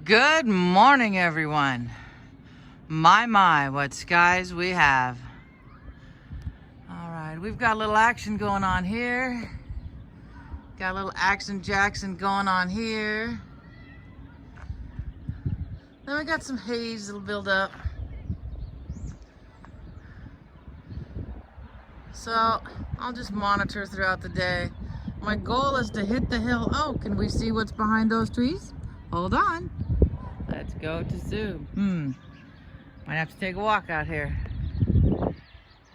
Good morning, everyone. My, what skies we have. All right, we've got a little action going on here. Got a little Action Jackson going on here. Then we got some haze that'll build up. So I'll just monitor throughout the day. My goal is to hit the hill. Oh, can we see what's behind those trees? Hold on. Let's go to zoom. Might have to take a walk out here.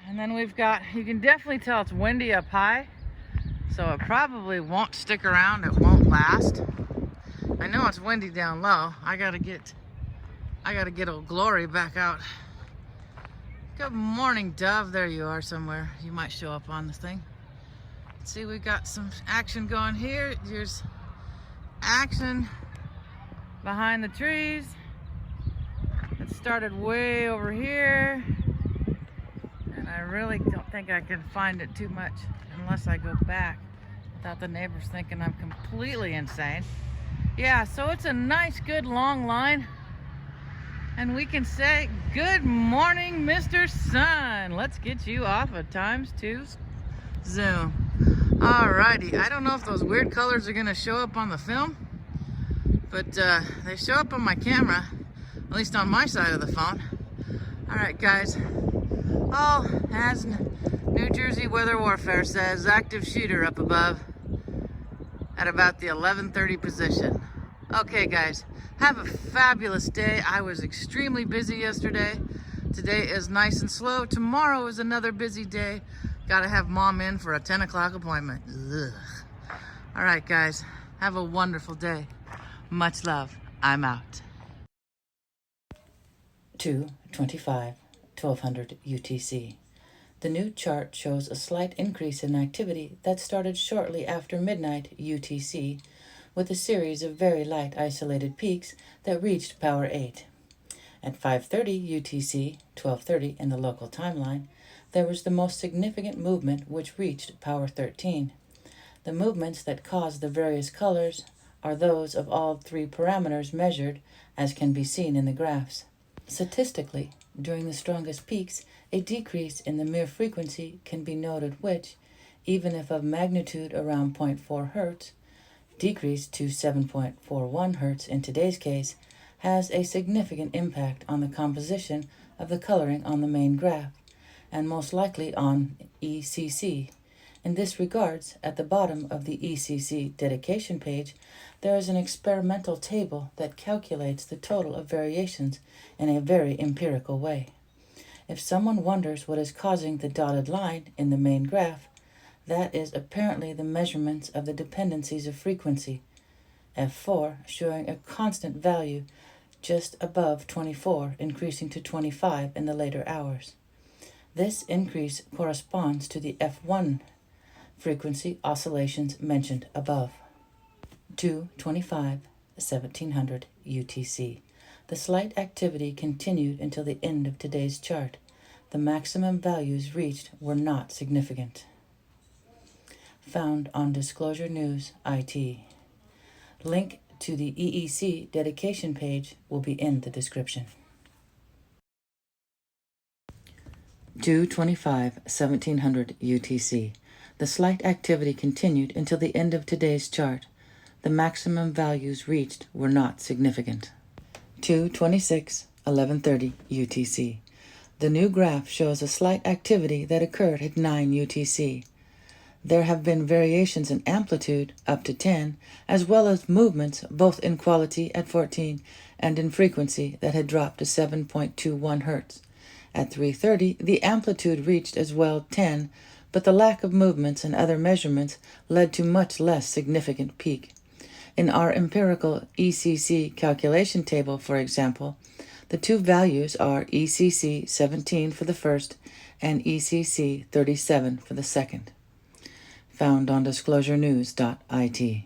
And then we've got, you can definitely tell it's windy up high, so it probably won't stick around, it won't last. I know it's windy down low. I gotta get Old Glory back out. Good morning, Dove. There you are somewhere. You might show up on this thing. Let's see, we've got some action going here. There's action behind the trees. It started way over here, and I really don't think I can find it too much unless I go back without the neighbors thinking I'm completely insane. Yeah, so it's a nice, good long line, and we can say, good morning, Mr. Sun. Let's get you off of ×2 zoom. Alrighty, I don't know if those weird colors are gonna show up on the film, but they show up on my camera, at least on my side of the phone. All right, guys. Oh, as New Jersey Weather Warfare says, active shooter up above at about the 11:30 position. Okay, guys, have a fabulous day. I was extremely busy yesterday. Today is nice and slow. Tomorrow is another busy day. Gotta have mom in for a 10 o'clock appointment. Ugh. All right, guys, have a wonderful day. Much love. I'm out. 2:25, 1200 UTC. The new chart shows a slight increase in activity that started shortly after midnight UTC, with a series of very light isolated peaks that reached power 8. At 5:30 UTC, 12:30 in the local timeline, there was the most significant movement which reached power 13. The movements that caused the various colors are those of all three parameters measured, as can be seen in the graphs. Statistically, during the strongest peaks, a decrease in the mere frequency can be noted which, even if of magnitude around 0.4 Hz, decreased to 7.41 Hz in today's case, has a significant impact on the composition of the coloring on the main graph, and most likely on ECC. In this regards, at the bottom of the ECC dedication page, there is an experimental table that calculates the total of variations in a very empirical way. If someone wonders what is causing the dotted line in the main graph, that is apparently the measurements of the dependencies of frequency, F4 showing a constant value just above 24, increasing to 25 in the later hours. This increase corresponds to the F1 frequency oscillations mentioned above. 2:25, 1700 UTC. The slight activity continued until the end of today's chart. The maximum values reached were not significant. Found on Disclosure News IT. Link to the EEC dedication page will be in the description. 2:25, 1700 UTC. The slight activity continued until the end of today's chart. The maximum values reached were not significant. 2:26, 11:30 UTC. The new graph shows a slight activity that occurred at 9 UTC. There have been variations in amplitude up to 10, as well as movements both in quality at 14 and in frequency that had dropped to 7.21 Hz. At 3:30, the amplitude reached as well 10, but the lack of movements and other measurements led to much less significant peak. In our empirical ECC calculation table, for example, the two values are ECC 17 for the first and ECC 37 for the second. Found on disclosurenews.it.